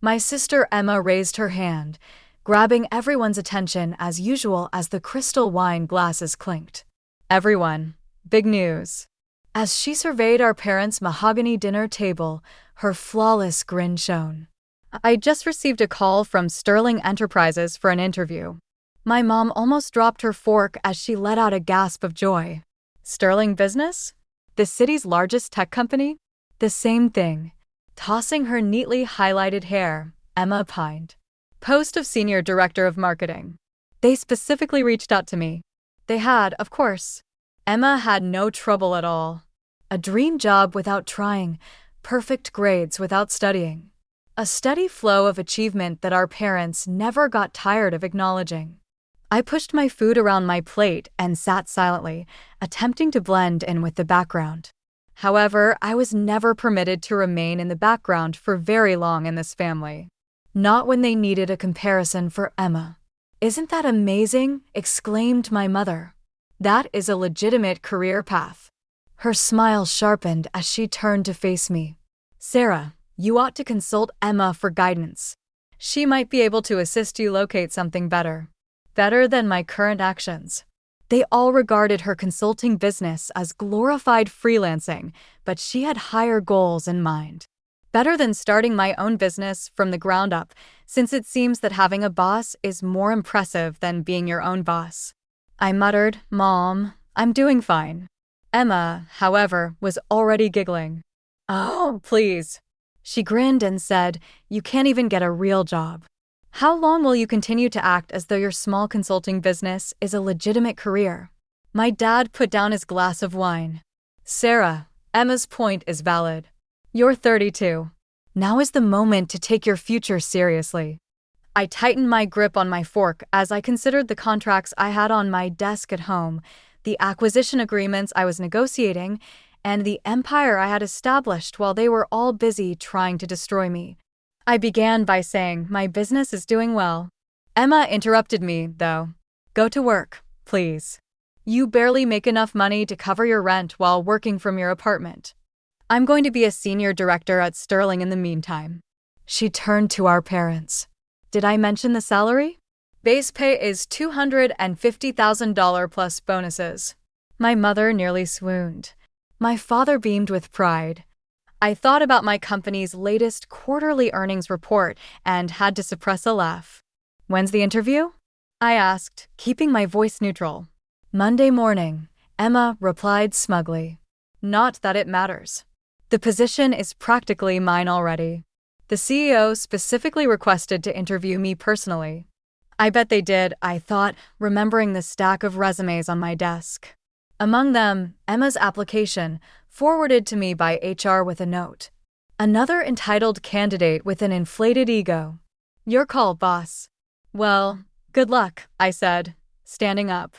My sister Emma raised her hand, grabbing everyone's attention as usual as the crystal wine glasses clinked. Everyone, big news. As she surveyed our parents' mahogany dinner table, her flawless grin shone. I just received a call from Sterling Enterprises for an interview. My mom almost dropped her fork as she let out a gasp of joy. Sterling Business? The city's largest tech company? The same thing. Tossing her neatly highlighted hair, Emma opined. Post of Senior Director of Marketing. They specifically reached out to me. They had, of course. Emma had no trouble at all. A dream job without trying, perfect grades without studying. A steady flow of achievement that our parents never got tired of acknowledging. I pushed my food around my plate and sat silently, attempting to blend in with the background. However, I was never permitted to remain in the background for very long in this family. Not when they needed a comparison for Emma. "Isn't that amazing?" exclaimed my mother. "That is a legitimate career path." Her smile sharpened as she turned to face me. "Sarah, you ought to consult Emma for guidance. She might be able to assist you locate something better. Better than my current actions." They all regarded her consulting business as glorified freelancing, but she had higher goals in mind. Better than starting my own business from the ground up, since it seems that having a boss is more impressive than being your own boss. I muttered, "Mom, I'm doing fine." Emma, however, was already giggling. "Oh, please." She grinned and said, "You can't even get a real job. How long will you continue to act as though your small consulting business is a legitimate career?" My dad put down his glass of wine. "Sarah, Emma's point is valid. You're 32. Now is the moment to take your future seriously." I tightened my grip on my fork as I considered the contracts I had on my desk at home, the acquisition agreements I was negotiating, and the empire I had established while they were all busy trying to destroy me. I began by saying my business is doing well. Emma interrupted me, though. "Go to work, please. You barely make enough money to cover your rent while working from your apartment. I'm going to be a senior director at Sterling in the meantime." She turned to our parents. "Did I mention the salary? Base pay is $250,000 plus bonuses." My mother nearly swooned. My father beamed with pride. I thought about my company's latest quarterly earnings report and had to suppress a laugh. "When's the interview?" I asked, keeping my voice neutral. "Monday morning," Emma replied smugly. "Not that it matters. The position is practically mine already. The CEO specifically requested to interview me personally." I bet they did, I thought, remembering the stack of resumes on my desk. Among them, Emma's application, forwarded to me by HR with a note. Another entitled candidate with an inflated ego. "Your call, boss." "Well, good luck," I said, standing up.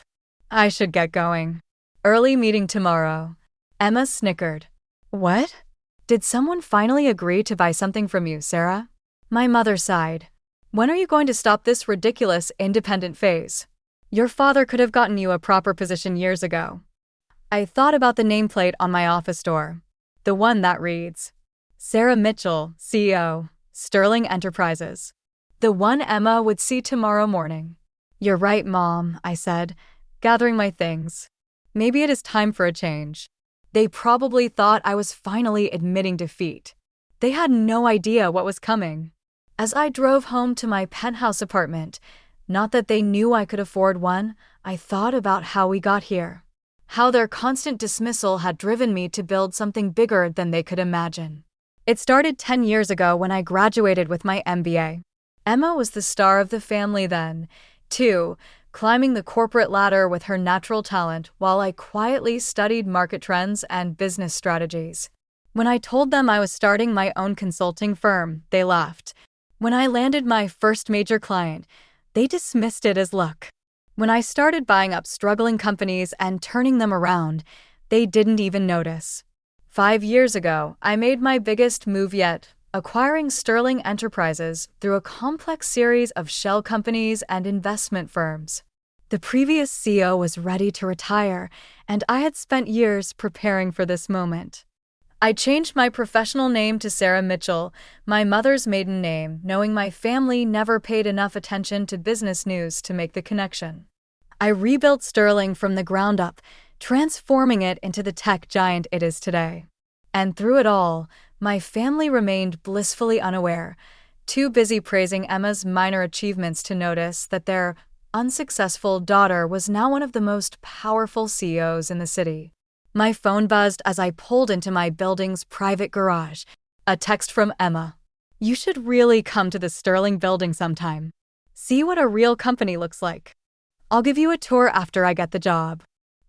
I should get going. "Early meeting tomorrow." Emma snickered. "What? Did someone finally agree to buy something from you, Sarah?" My mother sighed. "When are you going to stop this ridiculous independent phase? Your father could have gotten you a proper position years ago." I thought about the nameplate on my office door. The one that reads, "Sarah Mitchell, CEO, Sterling Enterprises." The one Emma would see tomorrow morning. "You're right, Mom," I said, gathering my things. Maybe it is time for a change. They probably thought I was finally admitting defeat. They had no idea what was coming. As I drove home to my penthouse apartment, not that they knew I could afford one, I thought about how we got here. How their constant dismissal had driven me to build something bigger than they could imagine. It started 10 years ago when I graduated with my MBA. Emma was the star of the family then, too, climbing the corporate ladder with her natural talent while I quietly studied market trends and business strategies. When I told them I was starting my own consulting firm, they laughed. When I landed my first major client, they dismissed it as luck. When I started buying up struggling companies and turning them around, they didn't even notice. 5 years ago, I made my biggest move yet, acquiring Sterling Enterprises through a complex series of shell companies and investment firms. The previous CEO was ready to retire, and I had spent years preparing for this moment. I changed my professional name to Sarah Mitchell, my mother's maiden name, knowing my family never paid enough attention to business news to make the connection. I rebuilt Sterling from the ground up, transforming it into the tech giant it is today. And through it all, my family remained blissfully unaware, too busy praising Emma's minor achievements to notice that their unsuccessful daughter was now one of the most powerful CEOs in the city. My phone buzzed as I pulled into my building's private garage. A text from Emma. "You should really come to the Sterling building sometime. See what a real company looks like. I'll give you a tour after I get the job."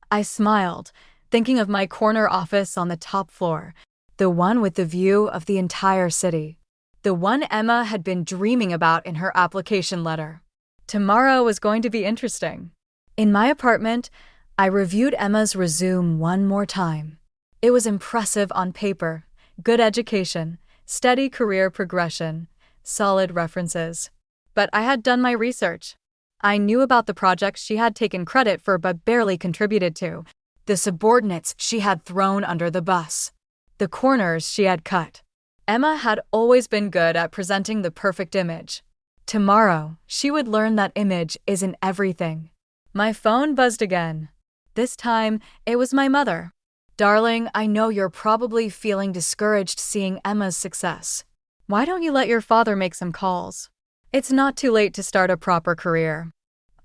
I smiled, thinking of my corner office on the top floor, the one with the view of the entire city. The one Emma had been dreaming about in her application letter. Tomorrow was going to be interesting. In my apartment, I reviewed Emma's resume one more time. It was impressive on paper, good education, steady career progression, solid references. But I had done my research. I knew about the projects she had taken credit for but barely contributed to, the subordinates she had thrown under the bus, the corners she had cut. Emma had always been good at presenting the perfect image. Tomorrow, she would learn that image isn't everything. My phone buzzed again. This time, it was my mother. "Darling, I know you're probably feeling discouraged seeing Emma's success. Why don't you let your father make some calls? It's not too late to start a proper career."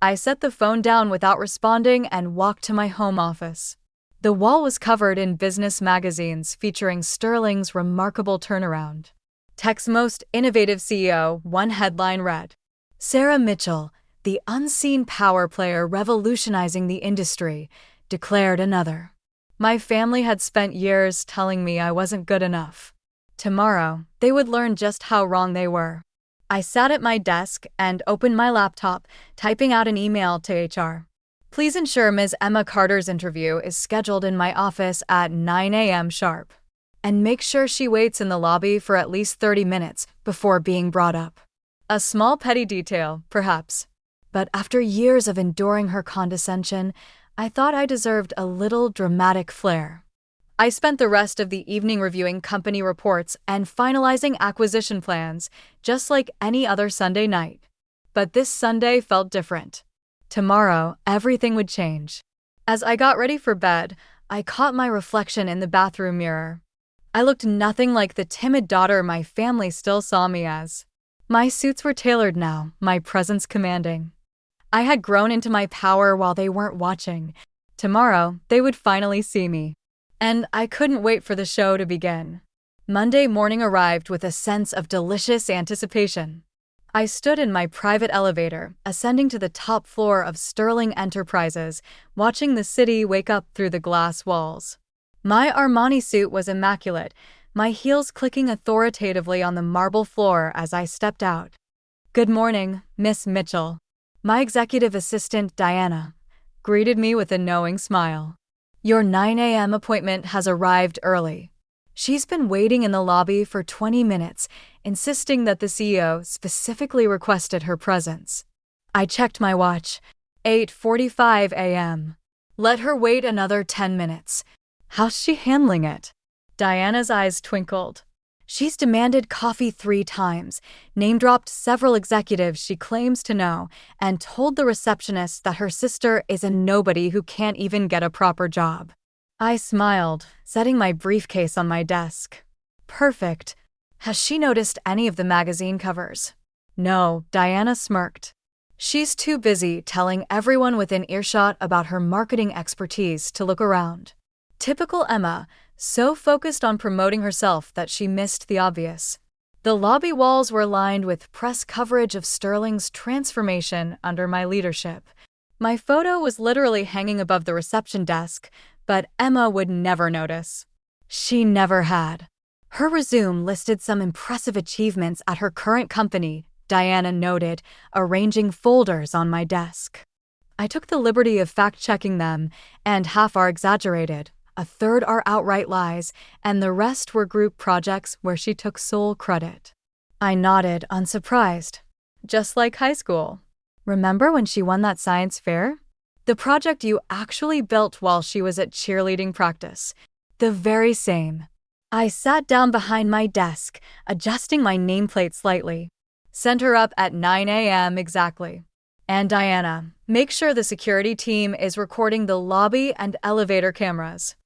I set the phone down without responding and walked to my home office. The wall was covered in business magazines featuring Sterling's remarkable turnaround. Tech's most innovative CEO, one headline read, "Sarah Mitchell, the unseen power player revolutionizing the industry," declared another. My family had spent years telling me I wasn't good enough. Tomorrow, they would learn just how wrong they were. I sat at my desk and opened my laptop, typing out an email to HR. "Please ensure Ms. Emma Carter's interview is scheduled in my office at 9 a.m. sharp. And make sure she waits in the lobby for at least 30 minutes before being brought up." A small petty detail, perhaps. But after years of enduring her condescension, I thought I deserved a little dramatic flair. I spent the rest of the evening reviewing company reports and finalizing acquisition plans, just like any other Sunday night. But this Sunday felt different. Tomorrow, everything would change. As I got ready for bed, I caught my reflection in the bathroom mirror. I looked nothing like the timid daughter my family still saw me as. My suits were tailored now, my presence commanding. I had grown into my power while they weren't watching. Tomorrow, they would finally see me. And I couldn't wait for the show to begin. Monday morning arrived with a sense of delicious anticipation. I stood in my private elevator, ascending to the top floor of Sterling Enterprises, watching the city wake up through the glass walls. My Armani suit was immaculate, my heels clicking authoritatively on the marble floor as I stepped out. "Good morning, Miss Mitchell." My executive assistant, Diana, greeted me with a knowing smile. "Your 9 a.m. appointment has arrived early." She's been waiting in the lobby for 20 minutes, insisting that the CEO specifically requested her presence. I checked my watch. 8:45 a.m. Let her wait another 10 minutes. How's she handling it? Diana's eyes twinkled. She's demanded coffee 3 times, name-dropped several executives she claims to know, and told the receptionist that her sister is a nobody who can't even get a proper job. I smiled, setting my briefcase on my desk. Perfect. Has she noticed any of the magazine covers? No, Diana smirked. She's too busy telling everyone within earshot about her marketing expertise to look around. Typical Emma, so focused on promoting herself that she missed the obvious. The lobby walls were lined with press coverage of Sterling's transformation under my leadership. My photo was literally hanging above the reception desk, but Emma would never notice. She never had. Her resume listed some impressive achievements at her current company, Diana noted, arranging folders on my desk. I took the liberty of fact-checking them, and half are exaggerated, a third are outright lies, and the rest were group projects where she took sole credit. I nodded, unsurprised. Just like high school. Remember when she won that science fair? The project you actually built while she was at cheerleading practice. The very same. I sat down behind my desk, adjusting my nameplate slightly. Send her up at 9 a.m. exactly. And Diana, make sure the security team is recording the lobby and elevator cameras.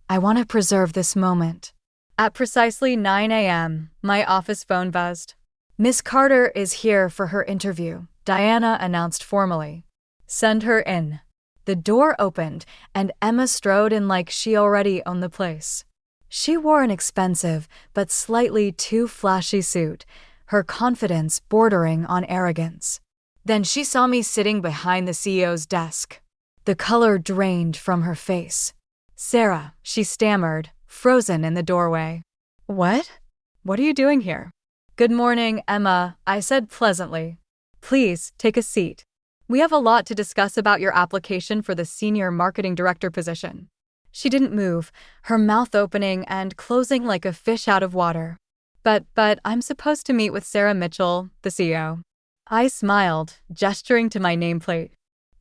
I want to preserve this moment. At precisely 9 a.m., my office phone buzzed. Miss Carter is here for her interview, Diana announced formally. Send her in. The door opened, and Emma strode in like she already owned the place. She wore an expensive but slightly too flashy suit, her confidence bordering on arrogance. Then she saw me sitting behind the CEO's desk. The color drained from her face. Sarah, she stammered, frozen in the doorway. What? What are you doing here? Good morning, Emma, I said pleasantly. Please, take a seat. We have a lot to discuss about your application for the senior marketing director position. She didn't move, her mouth opening and closing like a fish out of water. But I'm supposed to meet with Sarah Mitchell, the CEO. I smiled, gesturing to my nameplate.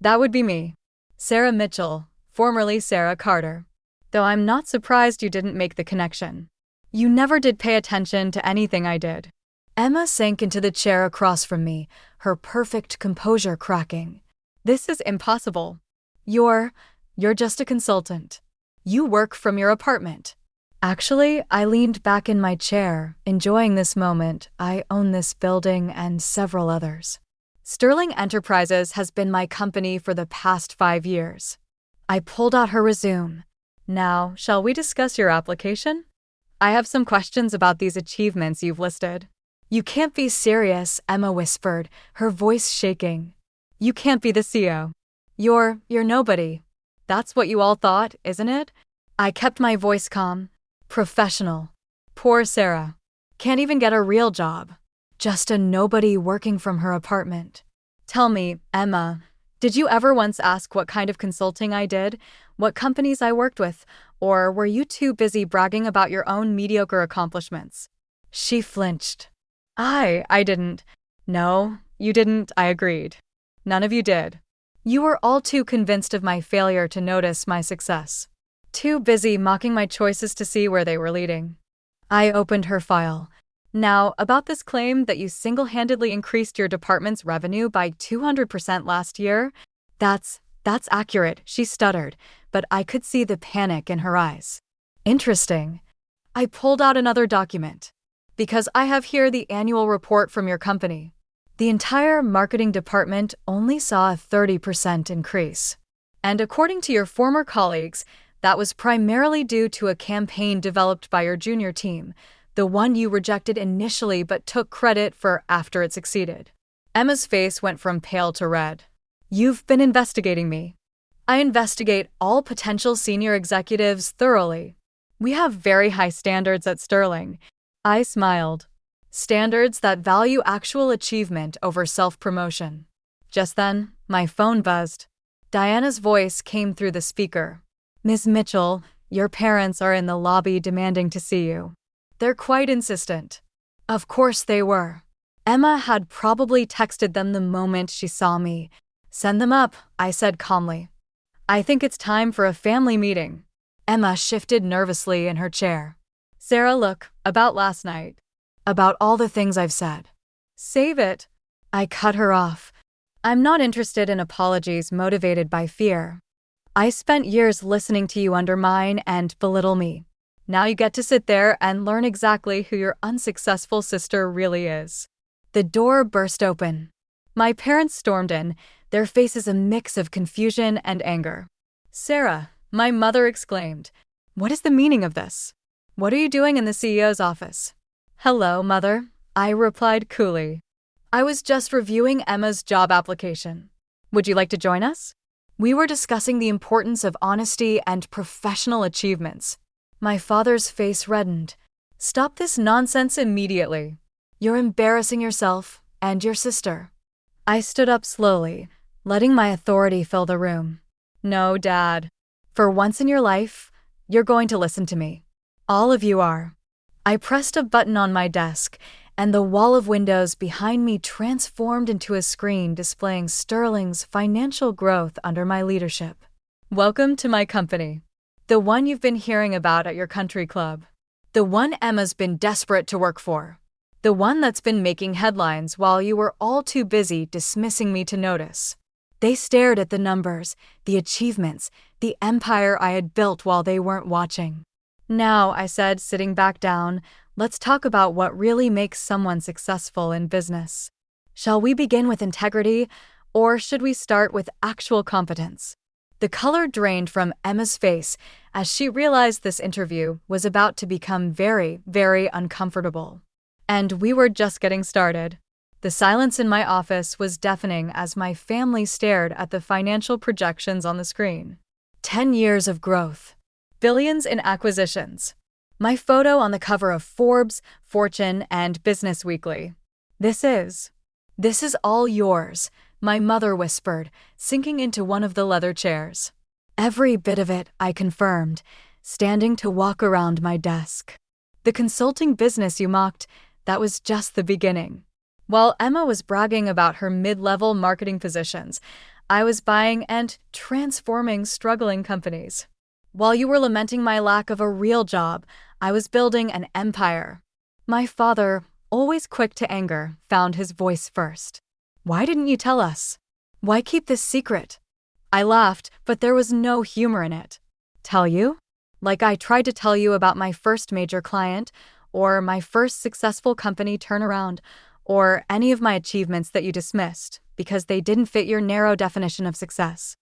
That would be me. Sarah Mitchell, formerly Sarah Carter. Though I'm not surprised you didn't make the connection. You never did pay attention to anything I did. Emma sank into the chair across from me, her perfect composure cracking. This is impossible. You're just a consultant. You work from your apartment. Actually, I leaned back in my chair, enjoying this moment. I own this building and several others. Sterling Enterprises has been my company for the past 5 years. I pulled out her resume. Now, shall we discuss your application? I have some questions about these achievements you've listed. You can't be serious, Emma whispered, her voice shaking. You can't be the CEO. You're nobody. That's what you all thought, isn't it? I kept my voice calm. Professional. Poor Sarah. Can't even get a real job. Just a nobody working from her apartment. Tell me, Emma, did you ever once ask what kind of consulting I did, what companies I worked with, or were you too busy bragging about your own mediocre accomplishments? She flinched. I didn't. No, you didn't, I agreed. None of you did. You were all too convinced of my failure to notice my success. Too busy mocking my choices to see where they were leading. I opened her file. Now, about this claim that you single-handedly increased your department's revenue by 200% last year, that's accurate, she stuttered, but I could see the panic in her eyes. Interesting. I pulled out another document. Because I have here the annual report from your company. The entire marketing department only saw a 30% increase. And according to your former colleagues, that was primarily due to a campaign developed by your junior team, the one you rejected initially but took credit for after it succeeded. Emma's face went from pale to red. You've been investigating me. I investigate all potential senior executives thoroughly. We have very high standards at Sterling. I smiled. Standards that value actual achievement over self-promotion. Just then, my phone buzzed. Diana's voice came through the speaker. Ms. Mitchell, your parents are in the lobby demanding to see you. They're quite insistent. Of course they were. Emma had probably texted them the moment she saw me. Send them up, I said calmly. I think it's time for a family meeting. Emma shifted nervously in her chair. Sarah, look, about last night. About all the things I've said. Save it. I cut her off. I'm not interested in apologies motivated by fear. I spent years listening to you undermine and belittle me. Now you get to sit there and learn exactly who your unsuccessful sister really is. The door burst open. My parents stormed in, their faces a mix of confusion and anger. Sarah, my mother exclaimed, what is the meaning of this? What are you doing in the CEO's office? Hello, Mother, I replied coolly. I was just reviewing Emma's job application. Would you like to join us? We were discussing the importance of honesty and professional achievements. My father's face reddened. Stop this nonsense immediately. You're embarrassing yourself and your sister. I stood up slowly, letting my authority fill the room. No, Dad. For once in your life, you're going to listen to me. All of you are. I pressed a button on my desk, and the wall of windows behind me transformed into a screen displaying Sterling's financial growth under my leadership. Welcome to my company. The one you've been hearing about at your country club. The one Emma's been desperate to work for. The one that's been making headlines while you were all too busy dismissing me to notice. They stared at the numbers, the achievements, the empire I had built while they weren't watching. Now, I said, sitting back down, let's talk about what really makes someone successful in business. Shall we begin with integrity, or should we start with actual competence? The color drained from Emma's face as she realized this interview was about to become very, very uncomfortable. And we were just getting started. The silence in my office was deafening as my family stared at the financial projections on the screen. 10 years of growth. Billions in acquisitions. My photo on the cover of Forbes, Fortune, and Business Weekly. This is all yours, my mother whispered, sinking into one of the leather chairs. Every bit of it, I confirmed, standing to walk around my desk. The consulting business you mocked, that was just the beginning. While Emma was bragging about her mid-level marketing positions, I was buying and transforming struggling companies. While you were lamenting my lack of a real job, I was building an empire. My father, always quick to anger, found his voice first. Why didn't you tell us? Why keep this secret? I laughed, but there was no humor in it. Tell you? Like I tried to tell you about my first major client, or my first successful company turnaround, or any of my achievements that you dismissed because they didn't fit your narrow definition of success.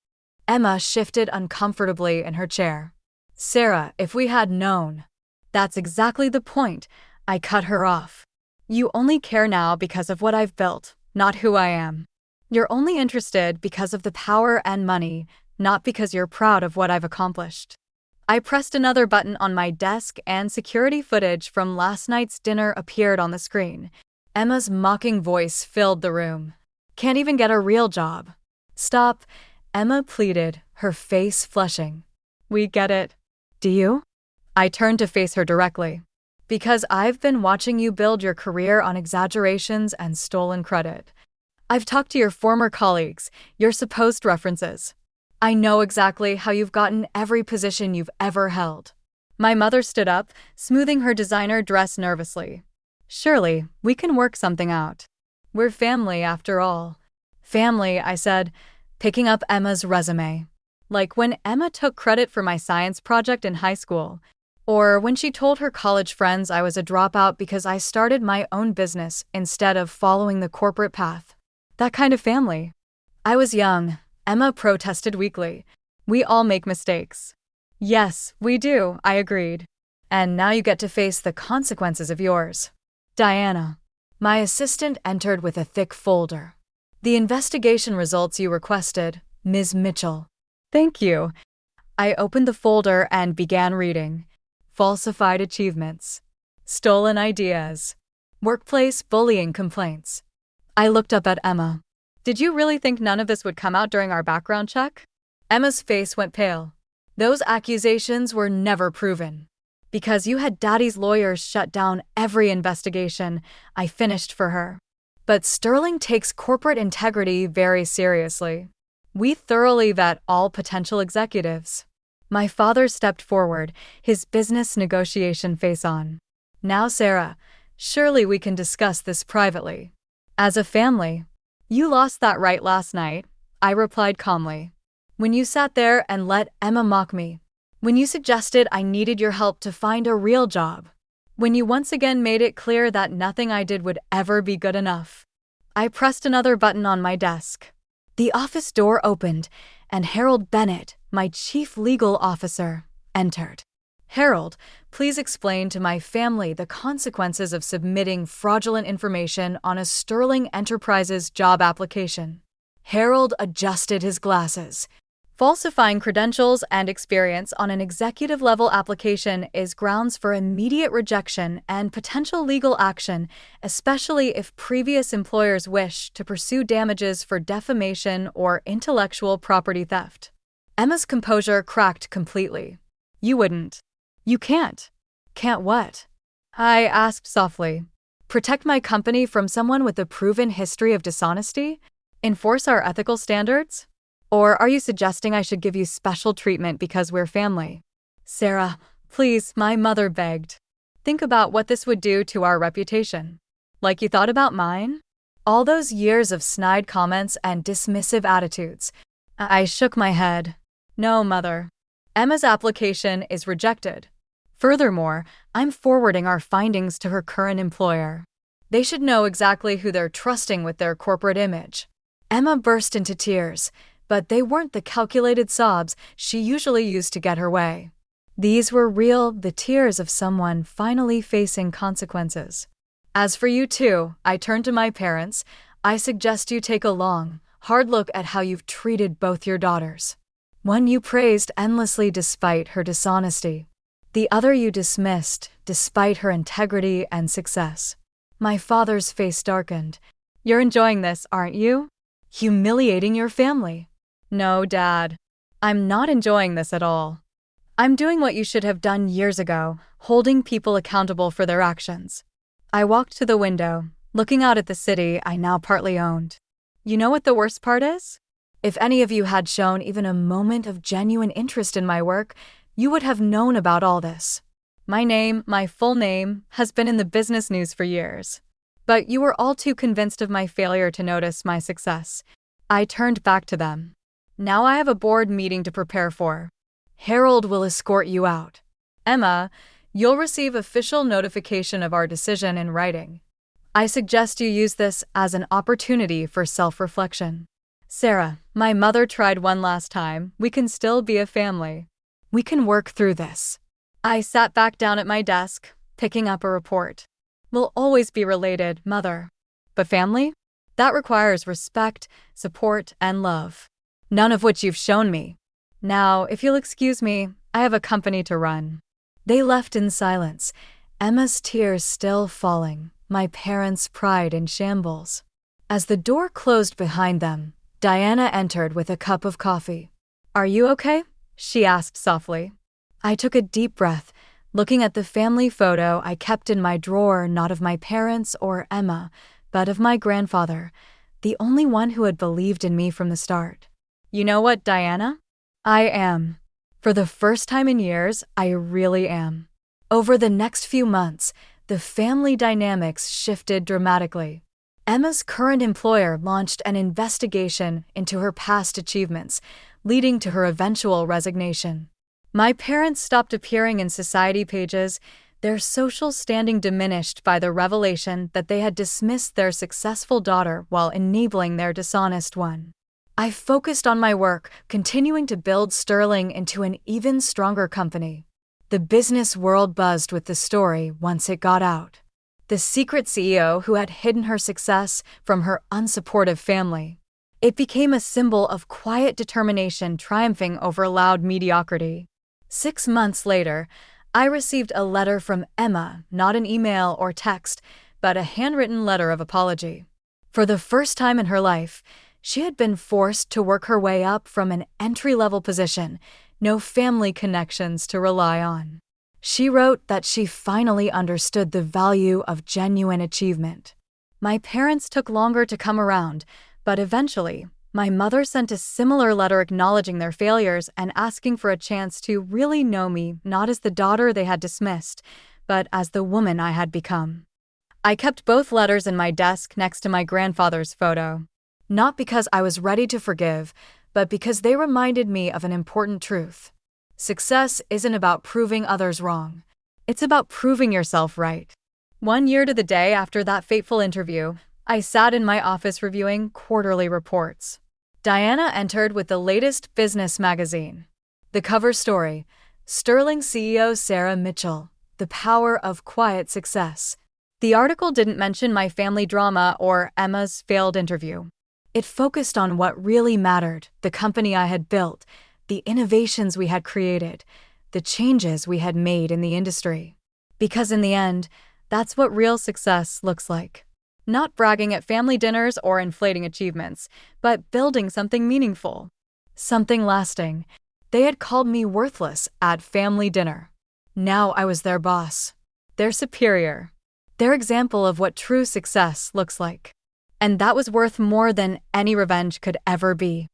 Emma shifted uncomfortably in her chair. Sarah, if we had known. That's exactly the point. I cut her off. You only care now because of what I've built, not who I am. You're only interested because of the power and money, not because you're proud of what I've accomplished. I pressed another button on my desk and security footage from last night's dinner appeared on the screen. Emma's mocking voice filled the room. Can't even get a real job. Stop, Emma pleaded, her face flushing. We get it. Do you? I turned to face her directly. Because I've been watching you build your career on exaggerations and stolen credit. I've talked to your former colleagues, your supposed references. I know exactly how you've gotten every position you've ever held. My mother stood up, smoothing her designer dress nervously. Surely, we can work something out. We're family after all. Family, I said, picking up Emma's resume. Like when Emma took credit for my science project in high school. Or when she told her college friends I was a dropout because I started my own business instead of following the corporate path. That kind of family. I was young, Emma protested weakly. We all make mistakes. Yes, we do, I agreed. And now you get to face the consequences of yours. Diana. My assistant entered with a thick folder. The investigation results you requested, Ms. Mitchell. Thank you. I opened the folder and began reading. Falsified achievements. Stolen ideas. Workplace bullying complaints. I looked up at Emma. Did you really think none of this would come out during our background check? Emma's face went pale. Those accusations were never proven. Because you had Daddy's lawyers shut down every investigation, I finished for her. But Sterling takes corporate integrity very seriously. We thoroughly vet all potential executives. My father stepped forward, his business negotiation face on. Now, Sarah, surely we can discuss this privately. As a family. You lost that right last night, I replied calmly. When you sat there and let Emma mock me. When you suggested I needed your help to find a real job. When you once again made it clear that nothing I did would ever be good enough. I pressed another button on my desk. The office door opened, and Harold Bennett, my chief legal officer, entered. Harold, please explain to my family the consequences of submitting fraudulent information on a Sterling Enterprises job application. Harold adjusted his glasses. Falsifying credentials and experience on an executive-level application is grounds for immediate rejection and potential legal action, especially if previous employers wish to pursue damages for defamation or intellectual property theft. Emma's composure cracked completely. You wouldn't. You can't. Can't what? I asked softly. Protect my company from someone with a proven history of dishonesty? Enforce our ethical standards? Or are you suggesting I should give you special treatment because we're family? Sarah, please, my mother begged. Think about what this would do to our reputation. Like you thought about mine? All those years of snide comments and dismissive attitudes. I shook my head. No, Mother. Emma's application is rejected. Furthermore, I'm forwarding our findings to her current employer. They should know exactly who they're trusting with their corporate image. Emma burst into tears, but they weren't the calculated sobs she usually used to get her way. These were the tears of someone finally facing consequences. As for you two, I turned to my parents. I suggest you take a long, hard look at how you've treated both your daughters. One you praised endlessly despite her dishonesty. The other you dismissed despite her integrity and success. My father's face darkened. You're enjoying this, aren't you? Humiliating your family. No, Dad. I'm not enjoying this at all. I'm doing what you should have done years ago, holding people accountable for their actions. I walked to the window, looking out at the city I now partly owned. You know what the worst part is? If any of you had shown even a moment of genuine interest in my work, you would have known about all this. My full name, has been in the business news for years. But you were all too convinced of my failure to notice my success. I turned back to them. Now I have a board meeting to prepare for. Harold will escort you out. Emma, you'll receive official notification of our decision in writing. I suggest you use this as an opportunity for self-reflection. Sarah, my mother tried one last time. We can still be a family. We can work through this. I sat back down at my desk, picking up a report. We'll always be related, Mother. But family? That requires respect, support, and love. None of which you've shown me. Now, if you'll excuse me, I have a company to run. They left in silence, Emma's tears still falling, my parents' pride in shambles. As the door closed behind them, Diana entered with a cup of coffee. Are you okay? She asked softly. I took a deep breath, looking at the family photo I kept in my drawer, not of my parents or Emma, but of my grandfather, the only one who had believed in me from the start. You know what, Diana? I am. For the first time in years, I really am. Over the next few months, the family dynamics shifted dramatically. Emma's current employer launched an investigation into her past achievements, leading to her eventual resignation. My parents stopped appearing in society pages, their social standing diminished by the revelation that they had dismissed their successful daughter while enabling their dishonest one. I focused on my work, continuing to build Sterling into an even stronger company. The business world buzzed with the story once it got out. The secret CEO who had hidden her success from her unsupportive family. It became a symbol of quiet determination triumphing over loud mediocrity. 6 months later, I received a letter from Emma, not an email or text, but a handwritten letter of apology. For the first time in her life, she had been forced to work her way up from an entry-level position, no family connections to rely on. She wrote that she finally understood the value of genuine achievement. My parents took longer to come around, but eventually, my mother sent a similar letter acknowledging their failures and asking for a chance to really know me, not as the daughter they had dismissed, but as the woman I had become. I kept both letters in my desk next to my grandfather's photo. Not because I was ready to forgive, but because they reminded me of an important truth. Success isn't about proving others wrong. It's about proving yourself right. 1 year to the day after that fateful interview, I sat in my office reviewing quarterly reports. Diana entered with the latest business magazine. The cover story, Sterling CEO Sarah Mitchell, The Power of Quiet Success. The article didn't mention my family drama or Emma's failed interview. It focused on what really mattered, the company I had built, the innovations we had created, the changes we had made in the industry. Because in the end, that's what real success looks like. Not bragging at family dinners or inflating achievements, but building something meaningful. Something lasting. They had called me worthless at family dinner. Now I was their boss. Their superior. Their example of what true success looks like. And that was worth more than any revenge could ever be.